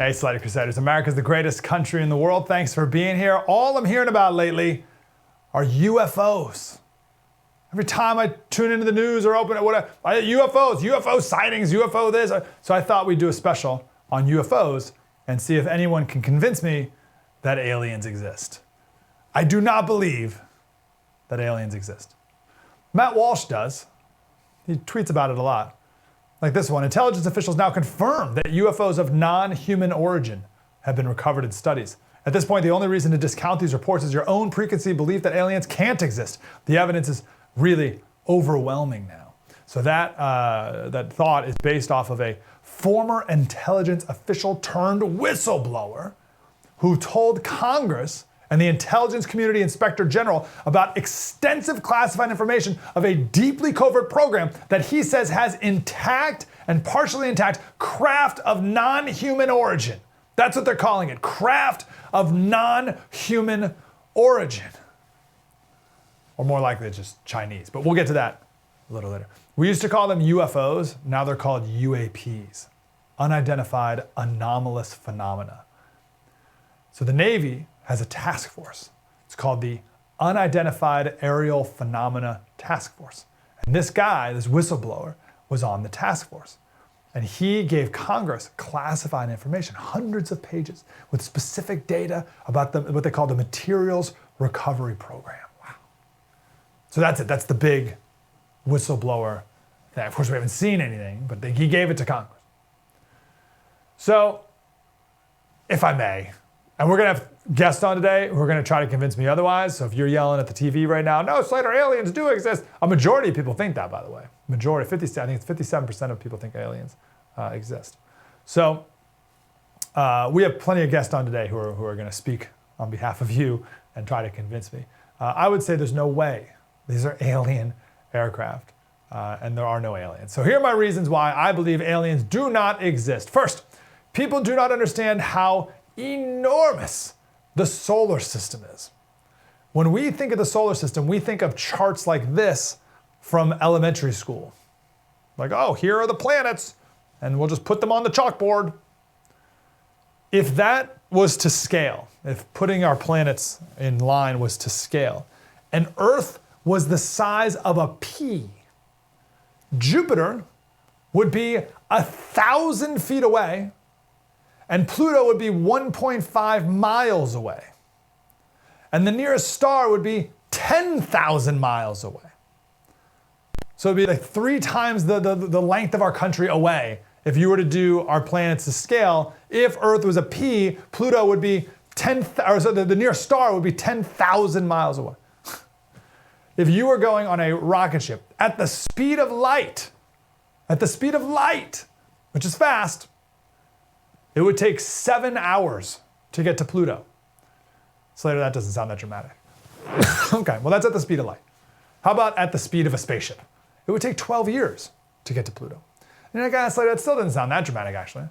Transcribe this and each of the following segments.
Hey, Slater Crusaders, America's the greatest country in the world. Thanks for being here. All I'm hearing about lately are UFOs. Every time I tune into the news or open it, whatever, UFOs, UFO sightings, UFO this. So I thought we'd do a special on UFOs and see if anyone can convince me that aliens exist. I do not believe that aliens exist. Matt Walsh does. He tweets about it a lot. Like this one, intelligence officials now confirm that UFOs of non-human origin have been recovered in studies. At this point, the only reason to discount these reports is your own preconceived belief that aliens can't exist. The evidence is really overwhelming now. So that thought is based off of a former intelligence official turned whistleblower who told Congress and the intelligence community inspector general about extensive classified information of a deeply covert program that he says has intact and partially intact craft of non-human origin. That's what they're calling it, craft of non-human origin. Or more likely it's just Chinese, but we'll get to that a little later. We used to call them UFOs, now they're called UAPs, unidentified anomalous phenomena. So the Navy has a task force. It's called the Unidentified Aerial Phenomena Task Force. And this guy, this whistleblower, was on the task force. And he gave Congress classified information, hundreds of pages, with specific data about what they call the Materials Recovery Program. Wow. So that's it. That's the big whistleblower thing. Of course, we haven't seen anything, but he gave it to Congress. So, if I may, and we're going to have guests on today who are going to try to convince me otherwise. So if you're yelling at the TV right now, no, Slater, aliens do exist. A majority of people think that, by the way. Majority, I think it's 57% of people think aliens exist. So we have plenty of guests on today who are going to speak on behalf of you and try to convince me. I would say there's no way. These are alien aircraft, and there are no aliens. So here are my reasons why I believe aliens do not exist. First, people do not understand how enormous the solar system is. When we think of the solar system, we think of charts like this from elementary school. Like, oh, here are the planets, and we'll just put them on the chalkboard. If that was to scale, if putting our planets in line was to scale, and Earth was the size of a pea, Jupiter would be 1,000 feet away, and Pluto would be 1.5 miles away. And the nearest star would be 10,000 miles away. So it'd be like 3 times the length of our country away if you were to do our planets to scale. If Earth was a pea, Pluto would be the nearest star would be 10,000 miles away. If you were going on a rocket ship at the speed of light, which is fast, it would take 7 hours to get to Pluto. Slater, that doesn't sound that dramatic. Okay, well that's at the speed of light. How about at the speed of a spaceship? It would take 12 years to get to Pluto. And you're like, Slater, that still doesn't sound that dramatic actually.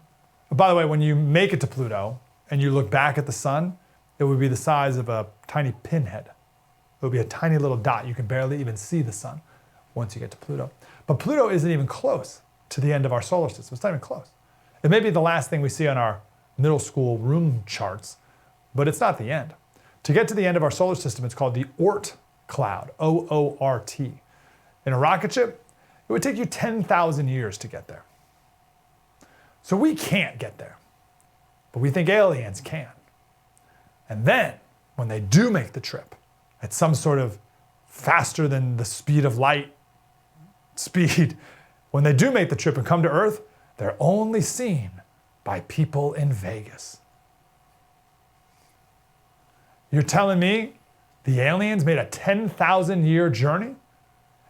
But by the way, when you make it to Pluto and you look back at the sun, it would be the size of a tiny pinhead. It would be a tiny little dot. You can barely even see the sun once you get to Pluto. But Pluto isn't even close to the end of our solar system. It's not even close. It may be the last thing we see on our middle school room charts, but it's not the end. To get to the end of our solar system, it's called the Oort cloud, O-O-R-T. In a rocket ship, it would take you 10,000 years to get there. So we can't get there, but we think aliens can. And then, when they do make the trip, at some sort of faster than the speed of light speed, when they do make the trip and come to Earth, they're only seen by people in Vegas. You're telling me the aliens made a 10,000-year journey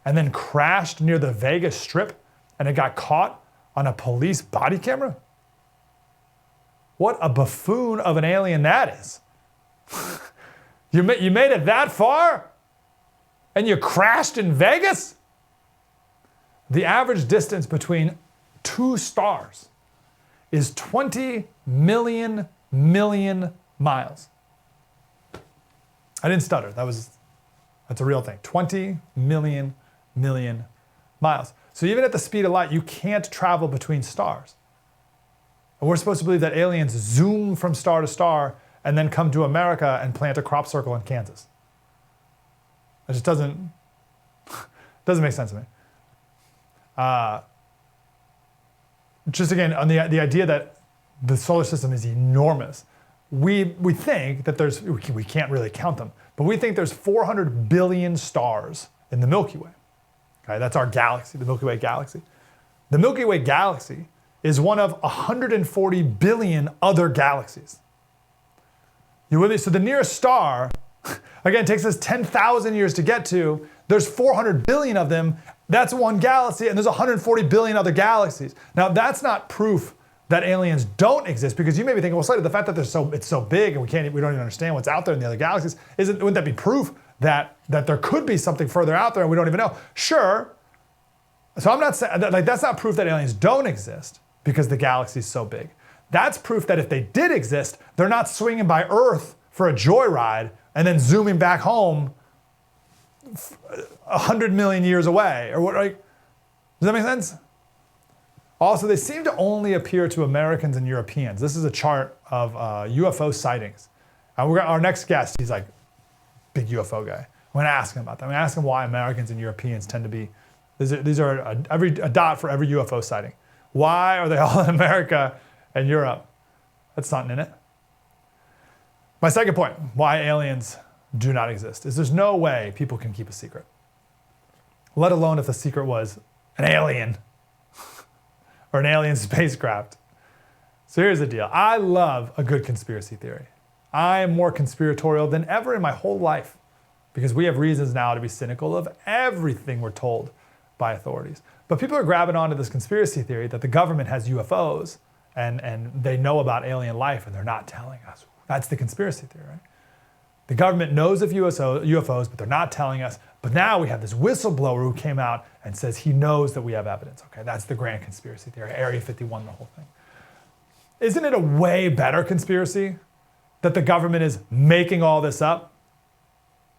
and then crashed near the Vegas Strip and it got caught on a police body camera? What a buffoon of an alien that is. You made it that far and you crashed in Vegas? The average distance between 2 stars is 20 million miles. I didn't stutter. That's a real thing. 20 million miles. So even at the speed of light, you can't travel between stars. And we're supposed to believe that aliens zoom from star to star and then come to America and plant a crop circle in Kansas. It just doesn't make sense to me. Just again, on the idea that the solar system is enormous. We think that we can't really count them, but we think there's 400 billion stars in the Milky Way. Okay, that's our galaxy, the Milky Way galaxy. The Milky Way galaxy is one of 140 billion other galaxies. You with me? So the nearest star, again, takes us 10,000 years to get to. There's 400 billion of them. That's one galaxy, and there's 140 billion other galaxies. Now, that's not proof that aliens don't exist, because you may be thinking, well, Slater, the fact that it's so big and we don't even understand what's out there in the other galaxies, wouldn't that be proof that there could be something further out there and we don't even know? Sure. So I'm not saying, that's not proof that aliens don't exist because the galaxy is so big. That's proof that if they did exist, they're not swinging by Earth for a joyride and then zooming back home 100 million years away, or what? Like, does that make sense? Also, they seem to only appear to Americans and Europeans. This is a chart of UFO sightings. Our next guest, he's like big UFO guy. I'm going to ask him about that. I'm going to ask him why Americans and Europeans tend to be. These are a dot for every UFO sighting. Why are they all in America and Europe? That's something in it. My second point, why aliens do not exist, is there's no way people can keep a secret. Let alone if the secret was an alien or an alien spacecraft. So here's the deal. I love a good conspiracy theory. I am more conspiratorial than ever in my whole life because we have reasons now to be cynical of everything we're told by authorities. But people are grabbing onto this conspiracy theory that the government has UFOs and they know about alien life and they're not telling us. That's the conspiracy theory, right? The government knows of UFOs, but they're not telling us. But now we have this whistleblower who came out and says he knows that we have evidence. Okay, that's the grand conspiracy theory, Area 51, the whole thing. Isn't it a way better conspiracy that the government is making all this up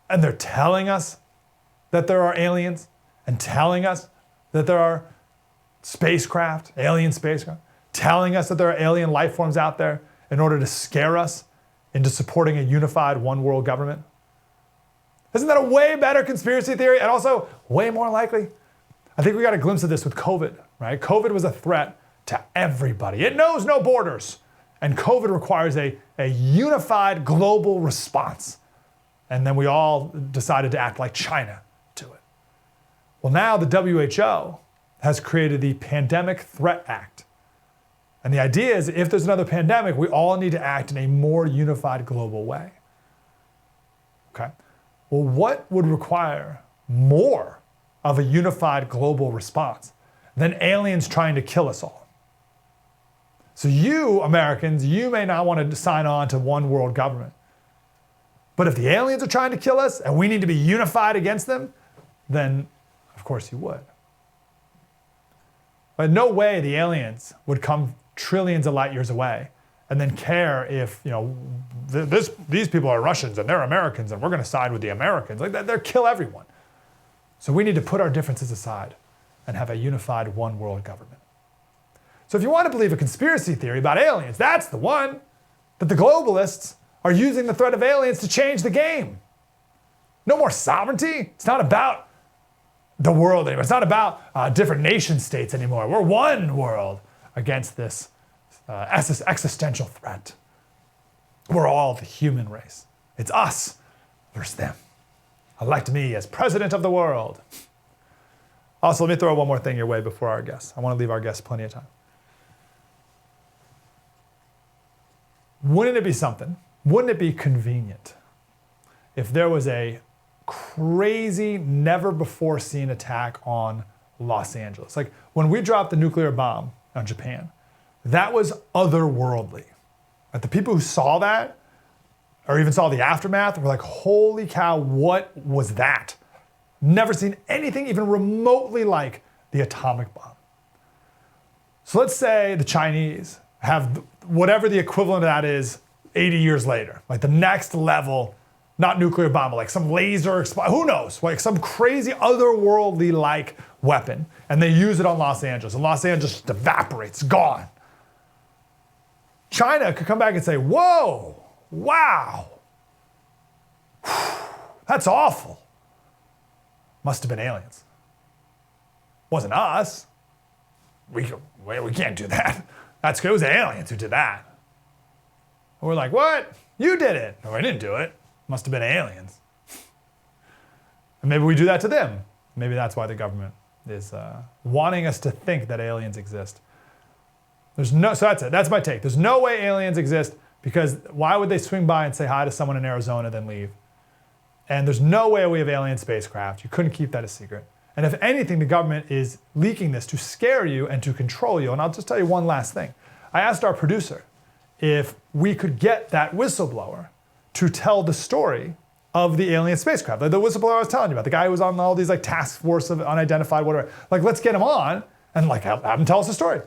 and they're telling us that there are aliens and telling us that there are spacecraft, alien spacecraft, telling us that there are alien life forms out there in order to scare us into supporting a unified one world government? Isn't that a way better conspiracy theory and also way more likely? I think we got a glimpse of this with COVID, right? COVID was a threat to everybody. It knows no borders. And COVID requires a unified global response. And then we all decided to act like China to it. Well, now the WHO has created the Pandemic Threat Act. And the idea is if there's another pandemic, we all need to act in a more unified global way. Okay? Well, what would require more of a unified global response than aliens trying to kill us all? So you, Americans, you may not want to sign on to one world government. But if the aliens are trying to kill us and we need to be unified against them, then of course you would. But no way the aliens would come trillions of light years away and then care if, these people are Russians and they're Americans and we're going to side with the Americans. Like they'll kill everyone. So we need to put our differences aside and have a unified one world government. So if you want to believe a conspiracy theory about aliens, that's the one, that the globalists are using the threat of aliens to change the game. No more sovereignty. It's not about the world anymore. It's not about different nation states anymore. We're one world against this existential threat. We're all the human race. It's us versus them. Elect me as president of the world. Also, let me throw one more thing your way before our guests. I want to leave our guests plenty of time. Wouldn't it be something? Wouldn't it be convenient if there was a crazy, never before seen attack on Los Angeles? Like when we dropped the nuclear bomb on Japan, that was otherworldly. Like the people who saw that, or even saw the aftermath, were like, holy cow, what was that? Never seen anything even remotely like the atomic bomb. So let's say the Chinese have whatever the equivalent of that is 80 years later, like the next level, not nuclear bomb, but like some laser, who knows, like some crazy otherworldly like weapon, and they use it on Los Angeles, and Los Angeles just evaporates, gone. China could come back and say, whoa, wow, that's awful. Must have been aliens. Wasn't us. We can't do that. That's good. It was aliens who did that. And we're like, what? You did it. No, I didn't do it. Must have been aliens. And maybe we do that to them. Maybe that's why the government is wanting us to think that aliens exist. So that's it. That's my take. There's no way aliens exist, because why would they swing by and say hi to someone in Arizona, then leave? And there's no way we have alien spacecraft. You couldn't keep that a secret. And if anything, the government is leaking this to scare you and to control you. And I'll just tell you one last thing. I asked our producer if we could get that whistleblower to tell the story of the alien spacecraft. Like the whistleblower I was telling you about, the guy who was on all these like task force of unidentified, whatever. Like, let's get him on and like have him tell us the story.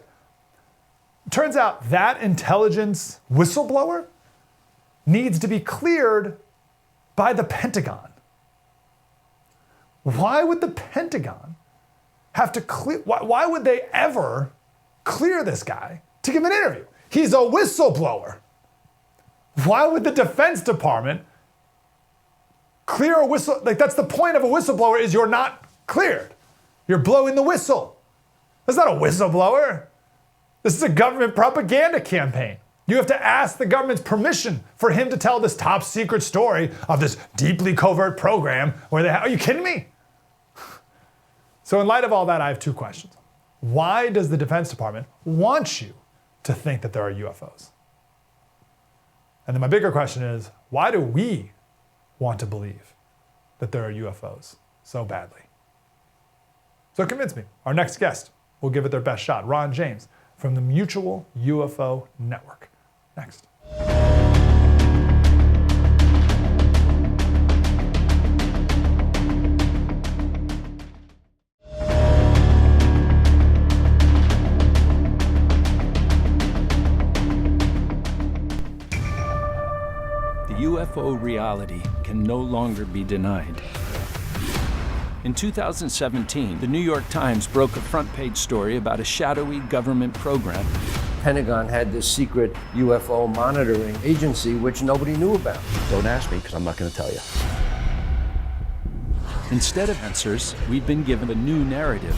Turns out that intelligence whistleblower needs to be cleared by the Pentagon. Why would the Pentagon have to clear? Why would they ever clear this guy to give an interview? He's a whistleblower. Why would the Defense Department clear a whistle? Like, that's the point of a whistleblower, is you're not cleared. You're blowing the whistle. That's not a whistleblower. This is a government propaganda campaign. You have to ask the government's permission for him to tell this top secret story of this deeply covert program where they are you kidding me? So in light of all that, I have two questions. Why does the Defense Department want you to think that there are UFOs? And then my bigger question is, why do we want to believe that there are UFOs so badly? So convince me. Our next guest will give it their best shot. Ron James from the Mutual UFO Network. Next. The UFO reality can no longer be denied. In 2017, the New York Times broke a front-page story about a shadowy government program. Pentagon had this secret UFO monitoring agency which nobody knew about. Don't ask me, because I'm not going to tell you. Instead of answers, we've been given a new narrative.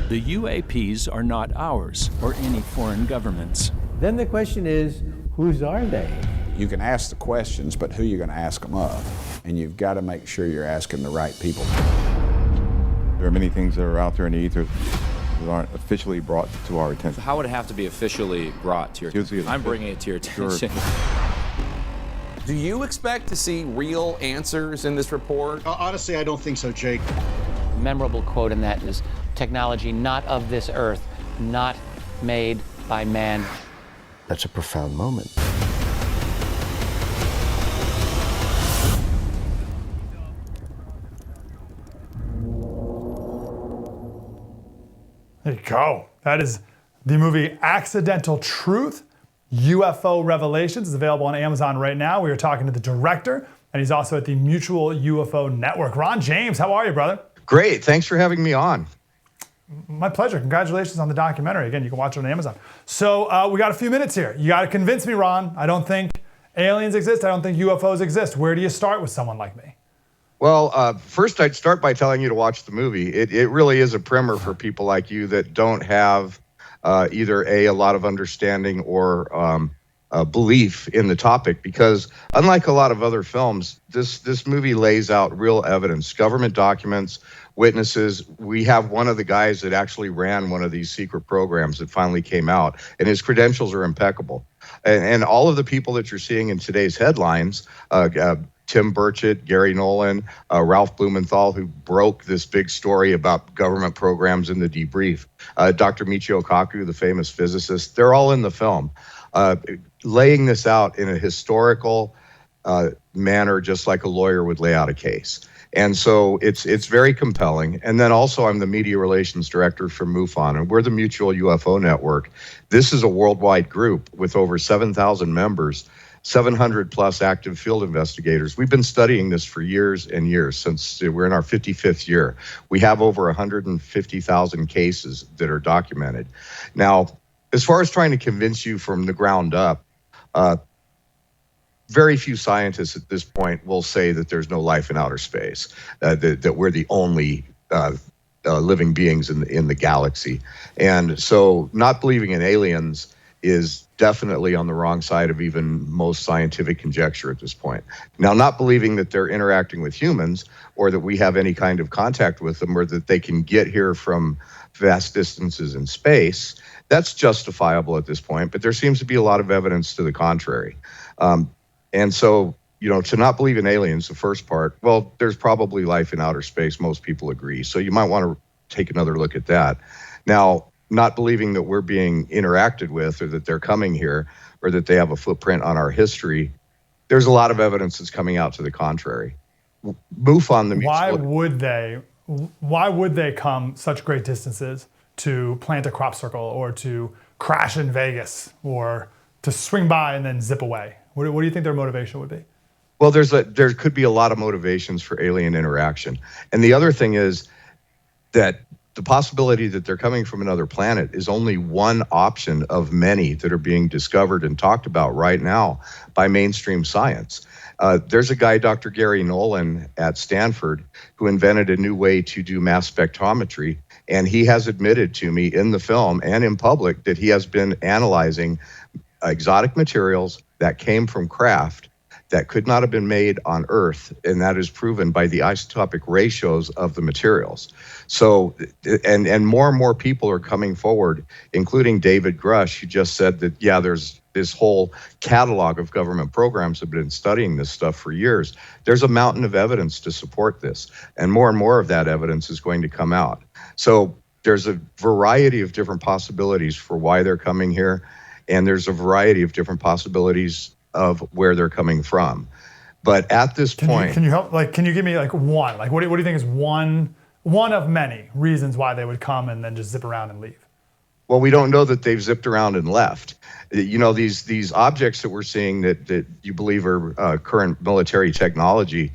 The UAPs are not ours or any foreign government's. Then the question is, whose are they? You can ask the questions, but who are you going to ask them of? And you've got to make sure you're asking the right people. There are many things that are out there in the ether that aren't officially brought to our attention. How would it have to be officially brought to your attention? I'm bringing it to your attention. Do you expect to see real answers in this report? Honestly, I don't think so, Jake. Memorable quote in that is, technology not of this earth, not made by man. That's a profound moment. There you go. That is the movie Accidental Truth, UFO Revelations. It's available on Amazon right now. We are talking to the director, and he's also at the Mutual UFO Network. Ron James, how are you, brother? Great. Thanks for having me on. My pleasure. Congratulations on the documentary. Again, you can watch it on Amazon. So we got a few minutes here. You got to convince me, Ron. I don't think aliens exist. I don't think UFOs exist. Where do you start with someone like me? Well, first I'd start by telling you to watch the movie. It really is a primer for people like you that don't have either a lot of understanding or belief in the topic, because unlike a lot of other films, this movie lays out real evidence, government documents, witnesses. We have one of the guys that actually ran one of these secret programs that finally came out, and his credentials are impeccable. And all of the people that you're seeing in today's headlines, Tim Burchett, Gary Nolan, Ralph Blumenthal, who broke this big story about government programs in the debrief, Dr. Michio Kaku, the famous physicist, they're all in the film, laying this out in a historical manner, just like a lawyer would lay out a case. And so it's very compelling. And then also I'm the media relations director for MUFON, and we're the Mutual UFO Network. This is a worldwide group with over 7,000 members, 700 plus active field investigators. We've been studying this for years and years, since we're in our 55th year. We have over 150,000 cases that are documented. Now, as far as trying to convince you from the ground up, very few scientists at this point will say that there's no life in outer space, that we're the only living beings in the galaxy. And so not believing in aliens is definitely on the wrong side of even most scientific conjecture at this point. Now, not believing that they're interacting with humans or that we have any kind of contact with them or that they can get here from vast distances in space, that's justifiable at this point, but there seems to be a lot of evidence to the contrary. And so, to not believe in aliens, the first part, well, there's probably life in outer space. Most people agree. So you might want to take another look at that. Now, not believing that we're being interacted with or that they're coming here or that they have a footprint on our history, there's a lot of evidence that's coming out to the contrary. MUFON, the why would they come such great distances to plant a crop circle or to crash in Vegas or to swing by and then zip away? What do you think their motivation would be? Well, there could be a lot of motivations for alien interaction. And the other thing is that the possibility that they're coming from another planet is only one option of many that are being discovered and talked about right now by mainstream science. There's a guy, Dr. Gary Nolan at Stanford, who invented a new way to do mass spectrometry. And he has admitted to me in the film and in public that he has been analyzing exotic materials that came from craft that could not have been made on Earth, and that is proven by the isotopic ratios of the materials. So, and more people are coming forward, including David Grusch, who just said that, yeah, there's this whole catalog of government programs have been studying this stuff for years. There's a mountain of evidence to support this, and more of that evidence is going to come out. So there's a variety of different possibilities for why they're coming here, and there's a variety of different possibilities of where they're coming from. But at this point, can you help? Can you give me one? What do you think is one of many reasons why they would come and then just zip around and leave? Well, we don't know that they've zipped around and left. These objects that we're seeing that you believe are current military technology.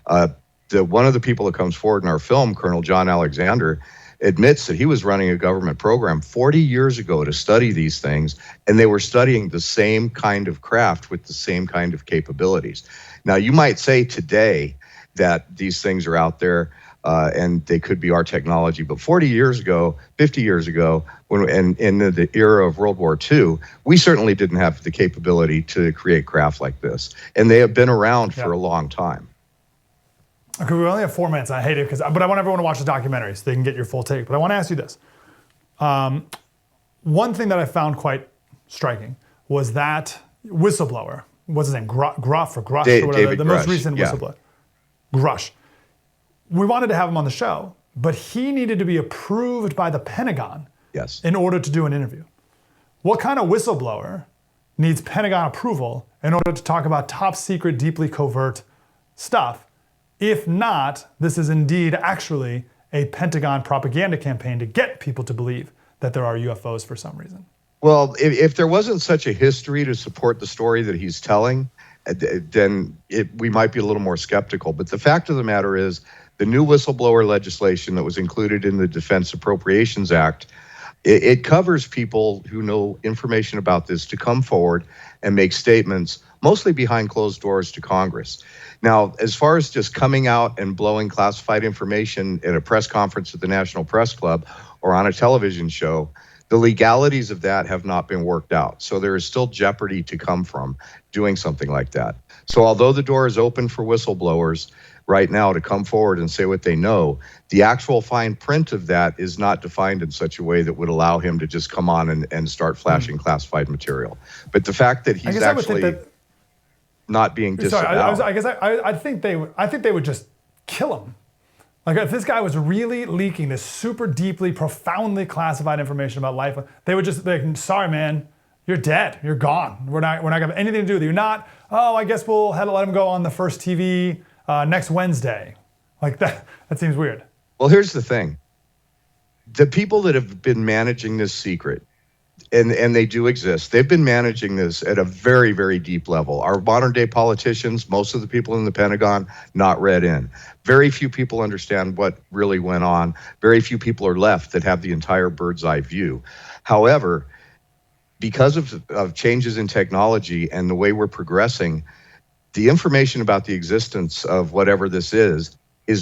One of the people that comes forward in our film, Colonel John Alexander, admits that he was running a government program 40 years ago to study these things, and they were studying the same kind of craft with the same kind of capabilities. Now, you might say today that these things are out there and they could be our technology, but 40 years ago, 50 years ago, and in the era of World War II, we certainly didn't have the capability to create craft like this, and they have been around for a long time. Okay, we only have 4 minutes. I hate it, but I want everyone to watch the documentary so they can get your full take. But I want to ask you this. One thing that I found quite striking was that whistleblower, what's his name, Grusch or whatever, David the Grusch, most recent whistleblower, Grusch. We wanted to have him on the show, but he needed to be approved by the Pentagon in order to do an interview. What kind of whistleblower needs Pentagon approval in order to talk about top secret, deeply covert stuff? If not, this is indeed actually a Pentagon propaganda campaign to get people to believe that there are UFOs for some reason. Well, if there wasn't such a history to support the story that he's telling, then we might be a little more skeptical. But the fact of the matter is, the new whistleblower legislation that was included in the Defense Appropriations Act, it covers people who know information about this to come forward and make statements, mostly behind closed doors, to Congress. Now, as far as just coming out and blowing classified information at a press conference at the National Press Club or on a television show, the legalities of that have not been worked out. So there is still jeopardy to come from doing something like that. So although the door is open for whistleblowers right now to come forward and say what they know, the actual fine print of that is not defined in such a way that would allow him to just come on and start flashing classified material. But the fact that he's actually not being disavowed. I think they would just kill him. If this guy was really leaking this super deeply, profoundly classified information about life, they would just be like, sorry, man, you're dead. You're gone. We're not gonna have anything to do with you. Not, I guess we'll have to let him go on the first TV next Wednesday. That seems weird. Well, here's the thing. The people that have been managing this secret, and they do exist, they've been managing this at a very, very deep level. Our modern day politicians, most of the people in the Pentagon, not read in. Very few people understand what really went on. Very few people are left that have the entire bird's eye view. However, because of changes in technology and the way we're progressing, the information about the existence of whatever this is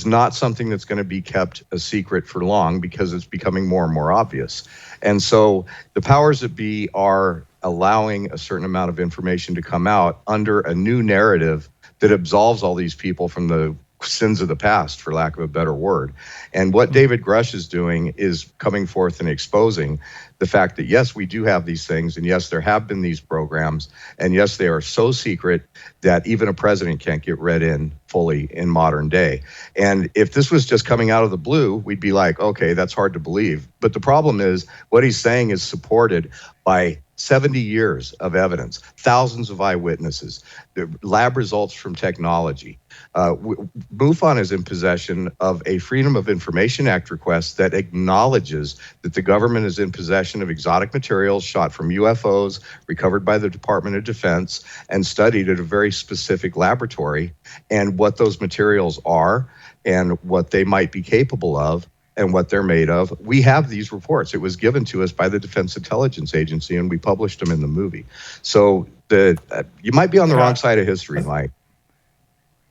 not something that's going to be kept a secret for long, because it's becoming more and more obvious. And so the powers that be are allowing a certain amount of information to come out under a new narrative that absolves all these people from the sins of the past, for lack of a better word. And what David Grusch is doing is coming forth and exposing the fact that, yes, we do have these things, and yes, there have been these programs, and yes, they are so secret that even a president can't get read in fully in modern day. And if this was just coming out of the blue, we'd be like, okay, that's hard to believe. But the problem is, what he's saying is supported by 70 years of evidence, thousands of eyewitnesses, the lab results from technology. MUFON is in possession of a Freedom of Information Act request that acknowledges that the government is in possession of exotic materials shot from UFOs recovered by the Department of Defense and studied at a very specific laboratory, and what those materials are and what they might be capable of and what they're made of. We have these reports. It was given to us by the Defense Intelligence Agency, and we published them in the movie. So you might be on the wrong side of history, Mike.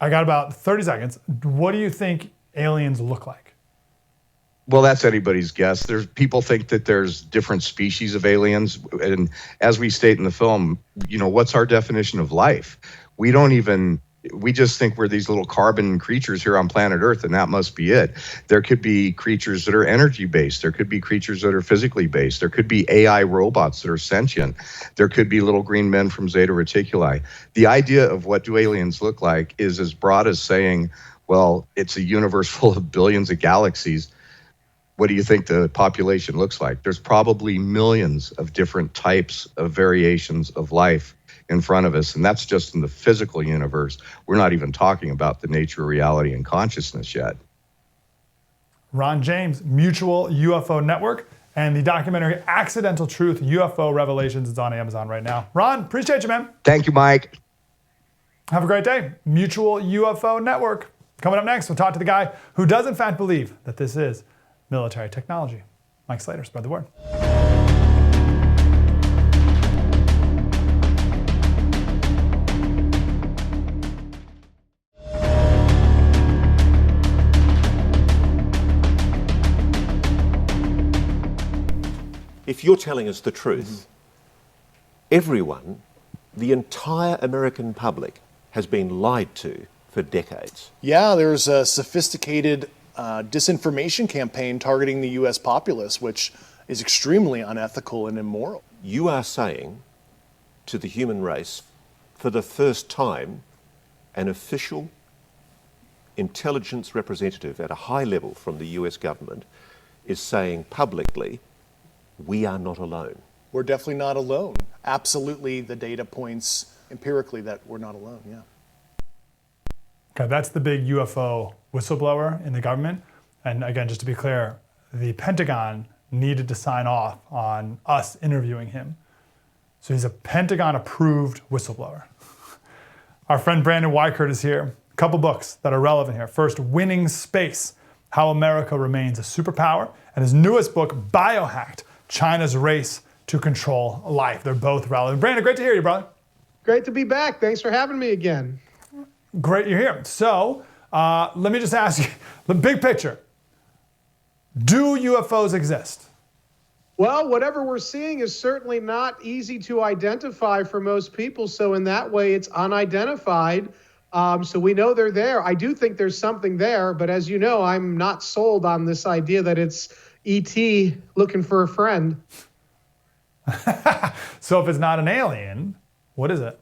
I got about 30 seconds. What do you think aliens look like? Well, that's anybody's guess. People think that there's different species of aliens. And as we state in the film, what's our definition of life? We just think we're these little carbon creatures here on planet Earth, and that must be it. There could be creatures that are energy-based. There could be creatures that are physically based. There could be AI robots that are sentient. There could be little green men from Zeta Reticuli. The idea of what do aliens look like is as broad as saying, well, it's a universe full of billions of galaxies. What do you think the population looks like? There's probably millions of different types of variations of life in front of us, and that's just in the physical universe. We're not even talking about the nature, reality, and consciousness yet. Ron James, Mutual UFO Network, and the documentary Accidental Truth, UFO Revelations is on Amazon right now. Ron, appreciate you, man. Thank you, Mike. Have a great day. Mutual UFO Network. Coming up next, we'll talk to the guy who does in fact believe that this is military technology. Mike Slater, spread the word. If you're telling us the truth, everyone, the entire American public, has been lied to for decades. Yeah, there's a sophisticated disinformation campaign targeting the U.S. populace, which is extremely unethical and immoral. You are saying to the human race, for the first time, an official intelligence representative at a high level from the US government is saying publicly, we are not alone. We're definitely not alone. Absolutely, the data points empirically that we're not alone, yeah. Okay, that's the big UFO whistleblower in the government. And again, just to be clear, the Pentagon needed to sign off on us interviewing him. So he's a Pentagon-approved whistleblower. Our friend Brandon Weichert is here. A couple books that are relevant here. First, Winning Space, How America Remains a Superpower. And his newest book, Biohacked, China's Race to Control Life. They're both relevant. Brandon, great to hear you, brother. Great to be back. Thanks for having me again. Great you're here. So let me just ask you, the big picture. Do UFOs exist? Well, whatever we're seeing is certainly not easy to identify for most people. So in that way, it's unidentified. So we know they're there. I do think there's something there. But as you know, I'm not sold on this idea that it's E.T. looking for a friend. So if it's not an alien, what is it?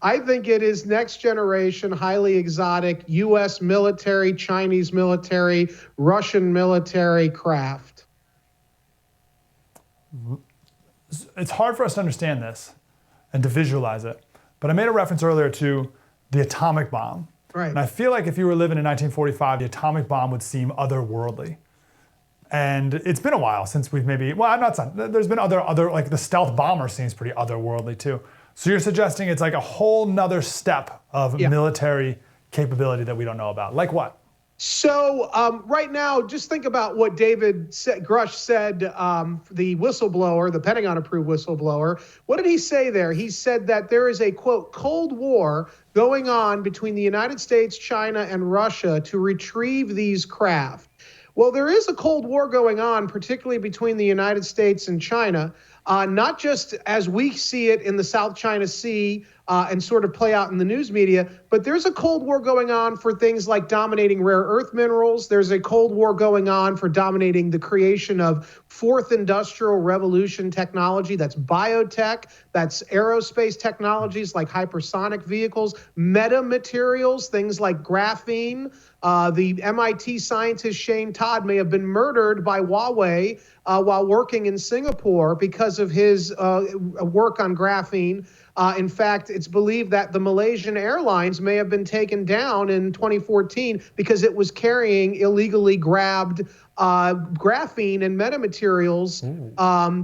I think it is next generation, highly exotic, U.S. military, Chinese military, Russian military craft. It's hard for us to understand this and to visualize it. But I made a reference earlier to the atomic bomb. Right. And I feel like if you were living in 1945, the atomic bomb would seem otherworldly. And it's been a while since we've maybe, well, I'm not saying, there's been other, like the stealth bomber seems pretty otherworldly too. So you're suggesting it's like a whole nother step of military capability that we don't know about. Like what? So right now, just think about what David Grusch said, the whistleblower, the Pentagon-approved whistleblower. What did he say there? He said that there is a, quote, Cold War going on between the United States, China, and Russia to retrieve these craft. Well, there is a Cold War going on, particularly between the United States and China, not just as we see it in the South China Sea and sort of play out in the news media, but there's a Cold War going on for things like dominating rare earth minerals. There's a Cold War going on for dominating the creation of fourth industrial revolution technology. That's biotech, that's aerospace technologies like hypersonic vehicles, metamaterials, things like graphene. The MIT scientist Shane Todd may have been murdered by Huawei while working in Singapore because of his work on graphene. In fact, it's believed that the Malaysian Airlines may have been taken down in 2014 because it was carrying illegally grabbed graphene and metamaterials,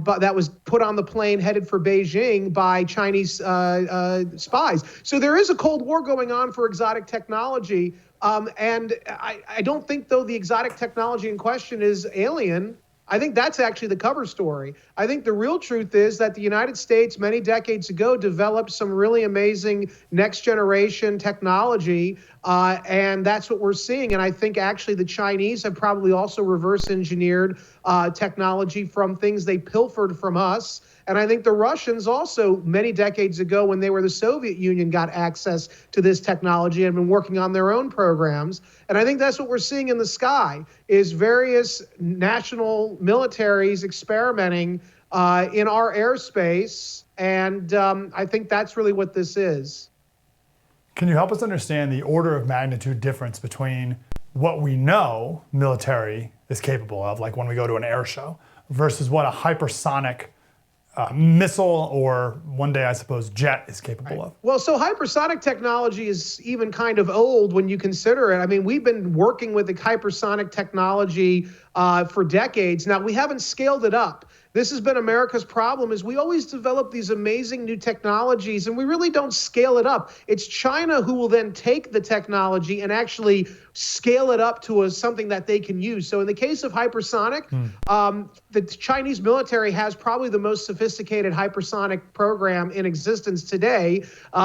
but that was put on the plane headed for Beijing by Chinese spies. So there is a Cold War going on for exotic technology. And I don't think, though, the exotic technology in question is alien. I think that's actually the cover story. I think the real truth is that the United States, many decades ago, developed some really amazing next generation technology. And that's what we're seeing. And I think actually the Chinese have probably also reverse engineered technology from things they pilfered from us. And I think the Russians also, many decades ago, when they were the Soviet Union, got access to this technology and been working on their own programs. And I think that's what we're seeing in the sky, is various national militaries experimenting in our airspace. And I think that's really what this is. Can you help us understand the order of magnitude difference between what we know military is capable of, like when we go to an air show, versus what a hypersonic missile or one day, I suppose, jet is capable of? Well, so hypersonic technology is even kind of old when you consider it. I mean, we've been working with the hypersonic technology for decades. Now, we haven't scaled it up. This has been America's problem, is we always develop these amazing new technologies and we really don't scale it up. It's China who will then take the technology and actually scale it up to something that they can use. So in the case of hypersonic, the Chinese military has probably the most sophisticated hypersonic program in existence today.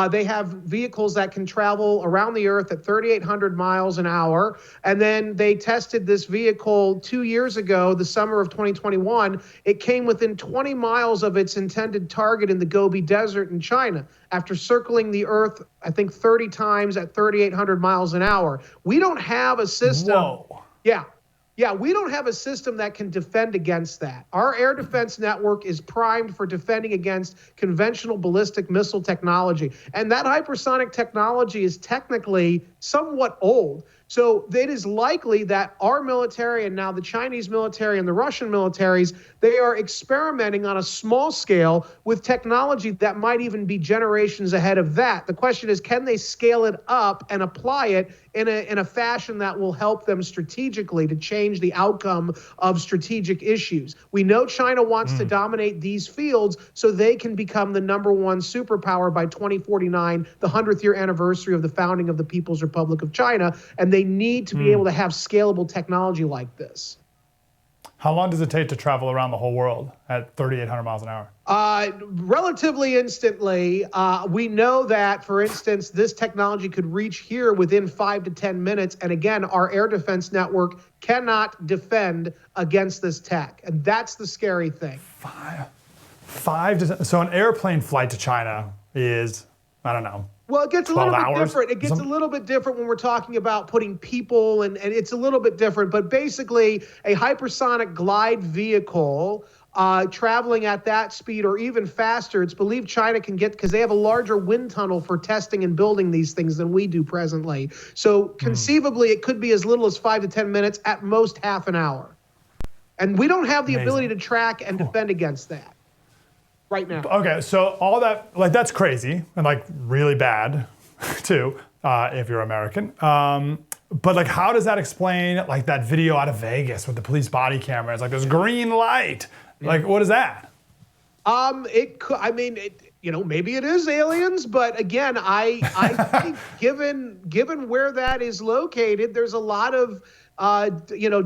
They have vehicles that can travel around the Earth at 3,800 miles an hour. And then they tested this vehicle 2 years ago, the summer of 2021. It came within 20 miles of its intended target in the Gobi Desert in China after circling the Earth, I think, 30 times at 3,800 miles an hour. We don't have a system. Whoa. Yeah, we don't have a system that can defend against that. Our air defense network is primed for defending against conventional ballistic missile technology. And that hypersonic technology is technically somewhat old. So it is likely that our military and now the Chinese military and the Russian militaries, they are experimenting on a small scale with technology that might even be generations ahead of that. The question is, can they scale it up and apply it in a fashion that will help them strategically to change the outcome of strategic issues? We know China wants to dominate these fields so they can become the #1 superpower by 2049, the 100th year anniversary of the founding of the People's Republic of China. And they need to be able to have scalable technology like this. How long does it take to travel around the whole world at 3,800 miles an hour? Relatively instantly. We know that, for instance, this technology could reach here within 5 to 10 minutes. And again, our air defense network cannot defend against this tech. And that's the scary thing. So an airplane flight to China is, I don't know, well, it gets a little bit hours? different. It gets a little bit different when we're talking about putting people, and it's a little bit different. But basically, a hypersonic glide vehicle traveling at that speed or even faster, it's believed China can get, because they have a larger wind tunnel for testing and building these things than we do presently. So conceivably, it could be as little as 5 to 10 minutes, at most half an hour. And we don't have the ability to track and defend against that right now. Okay, so all that, like, that's crazy and like really bad too, if you're American. But like, how does that explain like that video out of Vegas with the police body camera? It's like, there's green light. Like, what is that? maybe it is aliens, but again, I think given where that is located, there's a lot of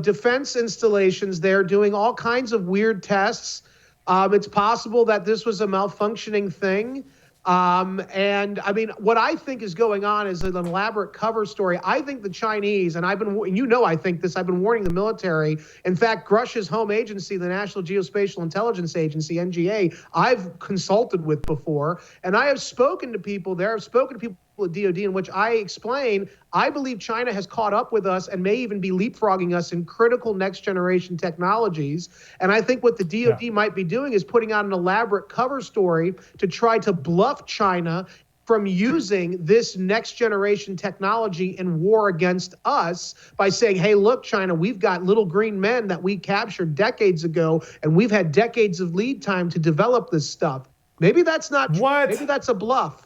defense installations there doing all kinds of weird tests. It's possible that this was a malfunctioning thing. And I mean, what I think is going on is an elaborate cover story. I think the Chinese, and I think this, I've been warning the military. In fact, Grusch's home agency, the National Geospatial Intelligence Agency, NGA, I've consulted with before, and I have spoken to people there. I've spoken to people at DOD in which I explain, I believe China has caught up with us and may even be leapfrogging us in critical next generation technologies. And I think what the DOD might be doing is putting out an elaborate cover story to try to bluff China from using this next generation technology in war against us by saying, hey, look, China, we've got little green men that we captured decades ago, and we've had decades of lead time to develop this stuff. Maybe that's not true. Maybe that's a bluff.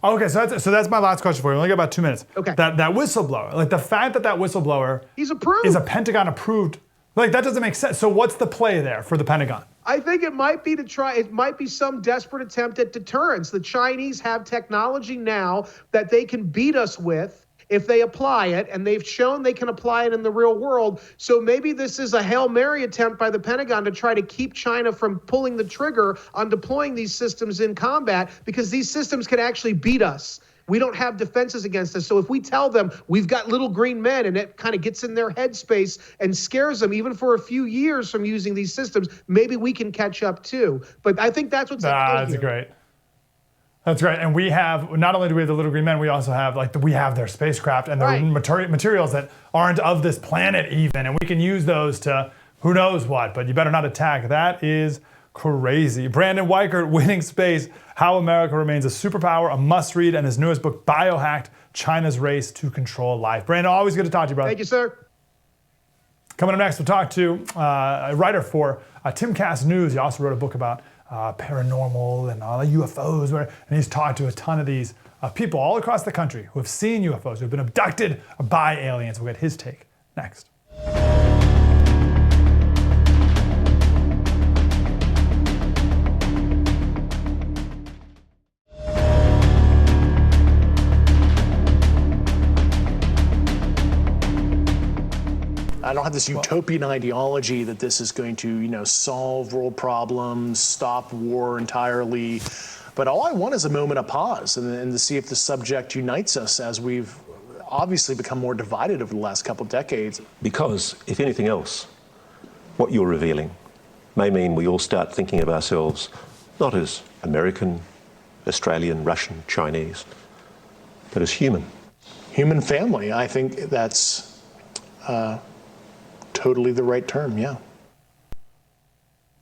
Okay, so that's my last question for you. We only got about 2 minutes. Okay. That whistleblower, like the fact that whistleblower he's approved is a Pentagon approved, like that doesn't make sense. So what's the play there for the Pentagon? I think it might be some desperate attempt at deterrence. The Chinese have technology now that they can beat us with if they apply it, and they've shown they can apply it in the real world. So maybe this is a Hail Mary attempt by the Pentagon to try to keep China from pulling the trigger on deploying these systems in combat, because these systems can actually beat us. We don't have defenses against us. So if we tell them we've got little green men, and it kind of gets in their headspace and scares them even for a few years from using these systems, maybe we can catch up too. But I think that's what's That's great. That's right. And we have, not only do we have the little green men, we also have we have their spacecraft and their materials that aren't of this planet even. And we can use those to who knows what, but you better not attack. That is crazy. Brandon Weichert, Winning Space, How America Remains a Superpower, a must read, and his newest book, Biohacked, China's Race to Control Life. Brandon, always good to talk to you, brother. Thank you, sir. Coming up next, we'll talk to a writer for Timcast News. He also wrote a book about paranormal and all the UFOs, and he's talked to a ton of these people all across the country who have seen UFOs, who have been abducted by aliens. We'll get his take next. I don't have this utopian ideology that this is going to, solve world problems, stop war entirely. But all I want is a moment of pause and to see if the subject unites us, as we've obviously become more divided over the last couple of decades. Because, if anything else, what you're revealing may mean we all start thinking of ourselves not as American, Australian, Russian, Chinese, but as human. Human family. I think that's totally the right term, yeah.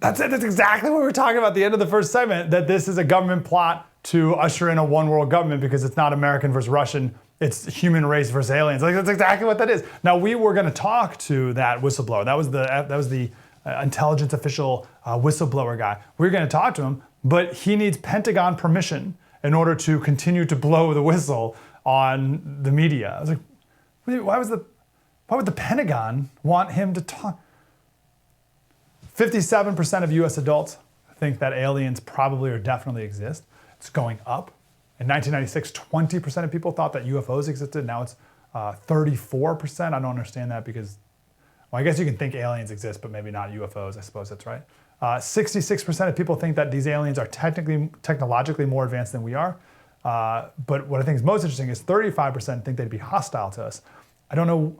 That's it. That's exactly what we were talking about at the end of the first segment, that this is a government plot to usher in a one world government because it's not American versus Russian, it's human race versus aliens. Like, that's exactly what that is. Now, we were going to talk to that whistleblower. That was the intelligence official whistleblower guy. We were going to talk to him, but he needs Pentagon permission in order to continue to blow the whistle on the media. I was like, why would the Pentagon want him to talk? 57% of US adults think that aliens probably or definitely exist. It's going up. In 1996, 20% of people thought that UFOs existed. Now it's 34%. I don't understand that because, well, I guess you can think aliens exist, but maybe not UFOs. I suppose that's right. 66% of people think that these aliens are technologically more advanced than we are. But what I think is most interesting is 35% think they'd be hostile to us. I don't know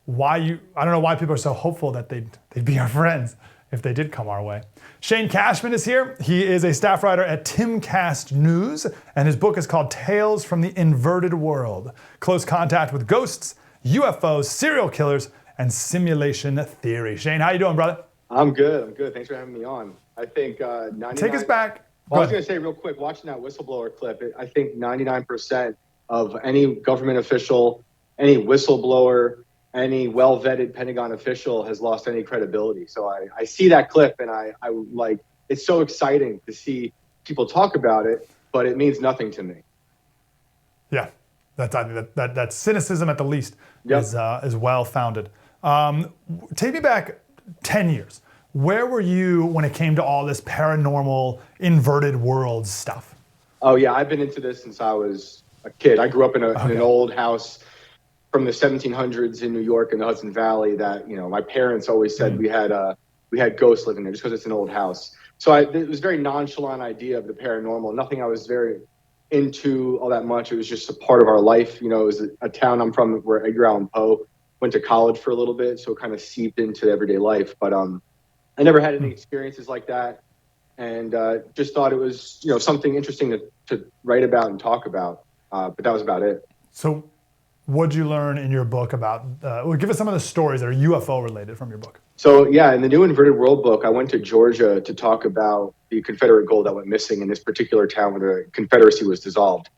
why people are so hopeful that they'd be our friends if they did come our way. Shane Cashman is here. He is a staff writer at Timcast News, and his book is called Tales from the Inverted World: Close Contact with Ghosts, UFOs, Serial Killers, and Simulation Theory. Shane, how you doing, brother? I'm good. Thanks for having me on. I think 99... Take us back. Well, I was going to say real quick, watching that whistleblower clip, I think 99% of any government official, any whistleblower, any well-vetted Pentagon official has lost any credibility. So I see that clip and I like, it's so exciting to see people talk about it, but it means nothing to me. Yeah, that cynicism at the least is well-founded. Take me back 10 years. Where were you when it came to all this paranormal, inverted worlds stuff? Oh yeah, I've been into this since I was a kid. I grew up in an old house from the 1700s in New York in the Hudson Valley that, my parents always said we had ghosts living there just because it's an old house. So it was a very nonchalant idea of the paranormal. Nothing I was very into all that much. It was just a part of our life. It was a town I'm from where Edgar Allan Poe went to college for a little bit, so it kind of seeped into everyday life. But I never had any experiences like that, and just thought it was something interesting to write about and talk about. But that was about it. So what'd you learn in your book about, give us some of the stories that are UFO related from your book. So yeah, in the new Inverted World book, I went to Georgia to talk about the Confederate gold that went missing in this particular town where the Confederacy was dissolved.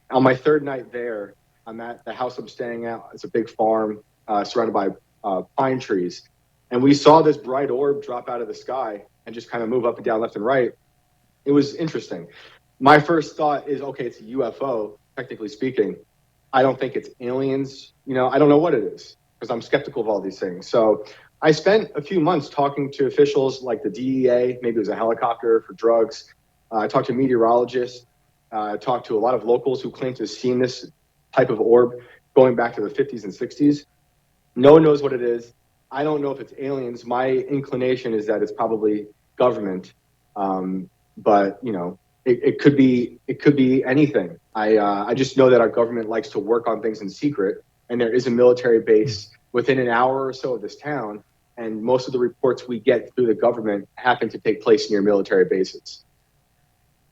On my third night there, I'm at the house I'm staying at. It's a big farm surrounded by pine trees. And we saw this bright orb drop out of the sky and just kind of move up and down, left and right. It was interesting. My first thought is, okay, it's a UFO, technically speaking. I don't think it's aliens. I don't know what it is because I'm skeptical of all these things. So I spent a few months talking to officials like the DEA, maybe it was a helicopter for drugs. I talked to meteorologists. I talked to a lot of locals who claim to have seen this type of orb going back to the 50s and 60s. No one knows what it is. I don't know if it's aliens. My inclination is that it's probably government. But it could be anything. I just know that our government likes to work on things in secret, and there is a military base within an hour or so of this town, and most of the reports we get through the government happen to take place near military bases.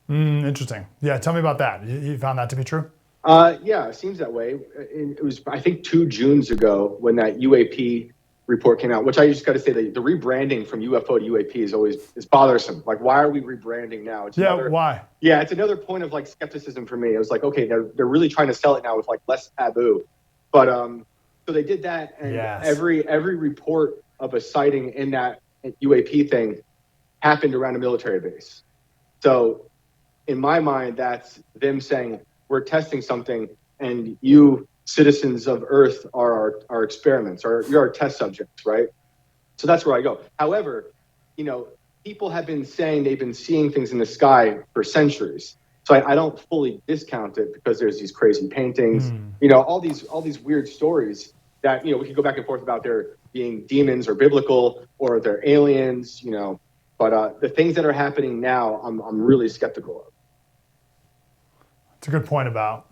Interesting. Yeah, tell me about that. You found that to be true? Yeah, it seems that way. It was, I think, 2 Junes ago when that UAP report came out, which I just got to say the rebranding from UFO to UAP is bothersome. Like, why are we rebranding now? Why? Yeah, it's another point of skepticism for me. It was like, okay, they're really trying to sell it now with less taboo. But so they did that, and every report of a sighting in that UAP thing happened around a military base. So in my mind, that's them saying we're testing something, and you citizens of Earth are our experiments, or you're our test subjects, right? So that's where I go. However, people have been saying they've been seeing things in the sky for centuries. So I don't fully discount it because there's these crazy paintings, all these weird stories that, we could go back and forth about there being demons or biblical or they're aliens, but the things that are happening now, I'm really skeptical of. It's a good point about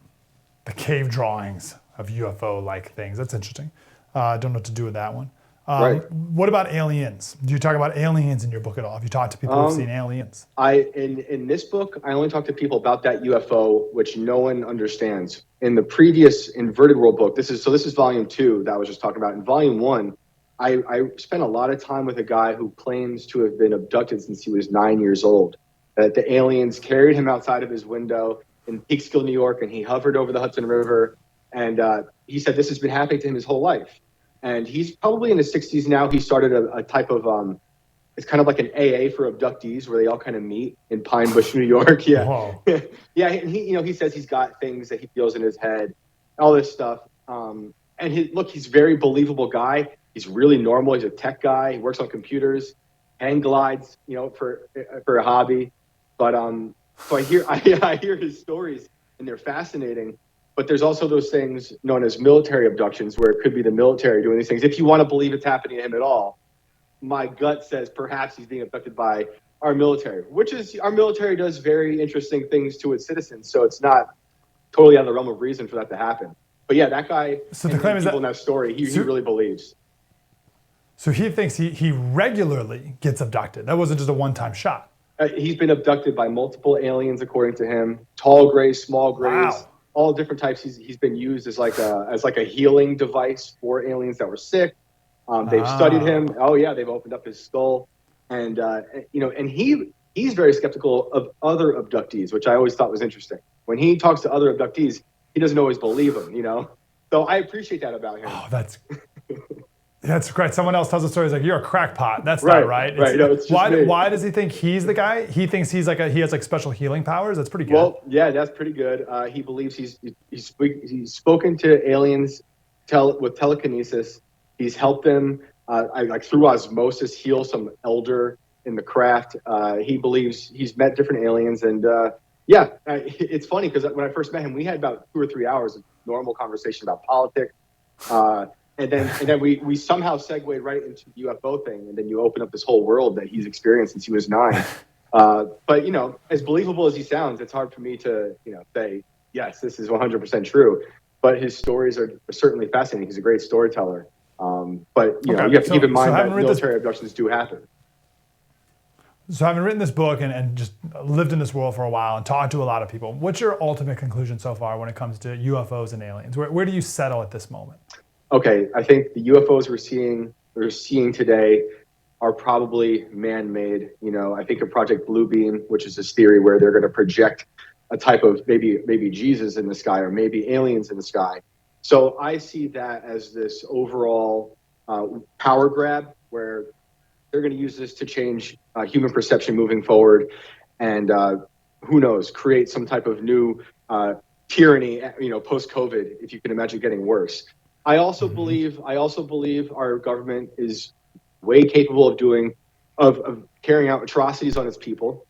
the cave drawings of UFO-like things. That's interesting. I don't know what to do with that one. Right. What about aliens? Do you talk about aliens in your book at all? Have you talked to people who've seen aliens? In this book, I only talk to people about that UFO, which no one understands. In the previous Inverted World book, this is volume 2 that I was just talking about. In volume 1, I spent a lot of time with a guy who claims to have been abducted since he was 9 years old. That the aliens carried him outside of his window in Peekskill, New York, and he hovered over the Hudson River. And he said this has been happening to him his whole life. And he's probably in his 60s now. He started a type of, it's kind of like an AA for abductees where they all kind of meet in Pine Bush, New York. Yeah. Yeah. And he says he's got things that he feels in his head, all this stuff. And he's a very believable guy. He's really normal. He's a tech guy. He works on computers, hang glides, for a hobby. But so I hear his stories and they're fascinating. But there's also those things known as military abductions where it could be the military doing these things. If you want to believe it's happening to him at all, my gut says perhaps he's being abducted by our military, which is our military does very interesting things to its citizens. So it's not totally out of the realm of reason for that to happen. But yeah, that guy, so the claim is that, in that story, he really believes. So he thinks he regularly gets abducted. That wasn't just a one-time shot. He's been abducted by multiple aliens, according to him. Tall grays, small grays. Wow. All different types. He's been used as like a healing device for aliens that were sick. They've studied him. Oh yeah, they've opened up his skull, and and he's very skeptical of other abductees, which I always thought was interesting. When he talks to other abductees, he doesn't always believe them. So I appreciate that about him. Oh, that's great. Someone else tells a story. He's like, "You're a crackpot." That's not right. Right. No, it's just me. Why does he think he's the guy? He thinks he has special healing powers. That's pretty good. Well, yeah, that's pretty good. He believes he's spoken to aliens with telekinesis. He's helped them like through osmosis, heal some elder in the craft. He believes he's met different aliens, and it's funny because when I first met him, we had about 2 or 3 hours of normal conversation about politics, and then we somehow segued right into the UFO thing, and then you open up this whole world that he's experienced since he was 9. But as believable as he sounds, it's hard for me to say yes, this is 100% true. But his stories are certainly fascinating. He's a great storyteller. But you have to keep in mind that military abductions do happen. So having written this book and just lived in this world for a while and talked to a lot of people, what's your ultimate conclusion so far when it comes to UFOs and aliens? Where do you settle at this moment? Okay, I think the UFOs we're seeing today are probably man-made. I think of Project Bluebeam, which is this theory where they're going to project a type of maybe Jesus in the sky or maybe aliens in the sky. So I see that as this overall power grab where they're going to use this to change human perception moving forward, and who knows, create some type of new tyranny, post-COVID, if you can imagine getting worse. I also believe our government is way capable of carrying out atrocities on its people.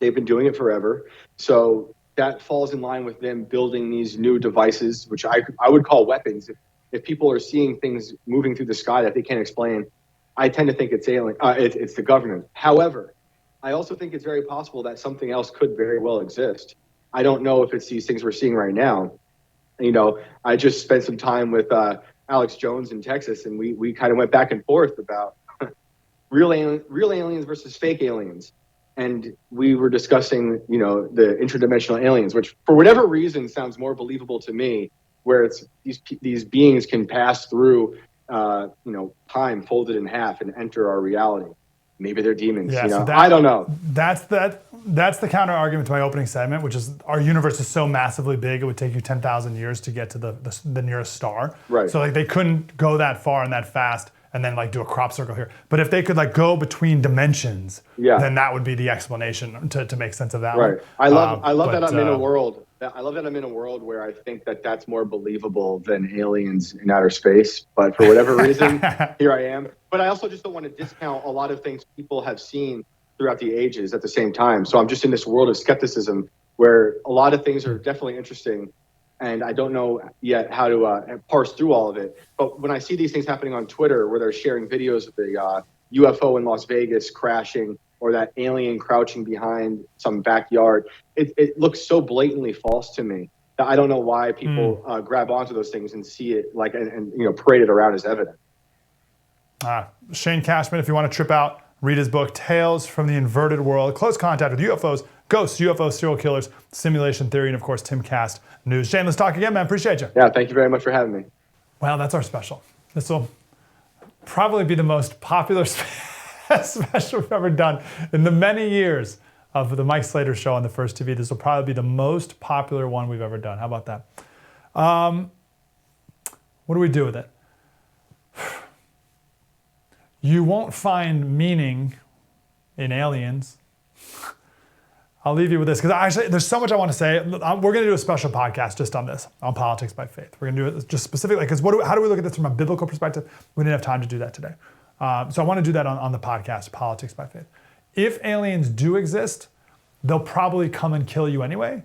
They've been doing it forever. So that falls in line with them building these new devices, which I would call weapons. If people are seeing things moving through the sky that they can't explain, I tend to think it's alien. It's the government. However, I also think it's very possible that something else could very well exist. I don't know if it's these things we're seeing right now. I just spent some time with Alex Jones in Texas, and we kind of went back and forth about real aliens versus fake aliens. And we were discussing, the interdimensional aliens, which for whatever reason sounds more believable to me, where it's these beings can pass through time folded in half and enter our reality. Maybe they're demons. Yeah, I don't know. That's the counter argument to my opening segment, which is our universe is so massively big it would take you 10,000 years to get to the nearest star. Right. So they couldn't go that far and that fast and then do a crop circle here. But if they could go between dimensions, then that would be the explanation to make sense of that. Right. One. I love that I'm in a world. I love that I'm in a world where I think that that's more believable than aliens in outer space. But for whatever reason, here I am. But I also just don't want to discount a lot of things people have seen throughout the ages at the same time. So I'm just in this world of skepticism where a lot of things are definitely interesting, and I don't know yet how to parse through all of it. But when I see these things happening on Twitter where they're sharing videos of the UFO in Las Vegas crashing, or that alien crouching behind some backyard, it looks so blatantly false to me that I don't know why people grab onto those things and see it and parade it around as evidence. Shane Cashman, if you want to trip out, read his book, Tales from the Inverted World, Close Contact with UFOs, Ghosts, UFO Serial Killers, Simulation Theory, and of course, Timcast News. Shane, let's talk again, man. Appreciate you. Yeah, thank you very much for having me. Well, that's our special. This will probably be the most popular special we've ever done in the many years of the Mike Slater Show on the First TV. This will probably be the most popular one we've ever done. How about that? What do we do with it? You won't find meaning in aliens. I'll leave you with this, because actually there's so much I want to say. We're going to do a special podcast just on this, on politics by faith. We're going to do it just specifically, because how do we look at this from a biblical perspective? We didn't have time to do that today. So I want to do that on the podcast, Politics by Faith. If aliens do exist, they'll probably come and kill you anyway.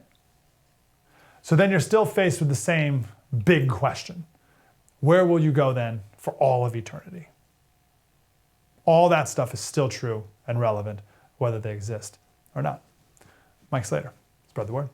So then you're still faced with the same big question. Where will you go then for all of eternity? All that stuff is still true and relevant, whether they exist or not. Mike Slater, spread the word.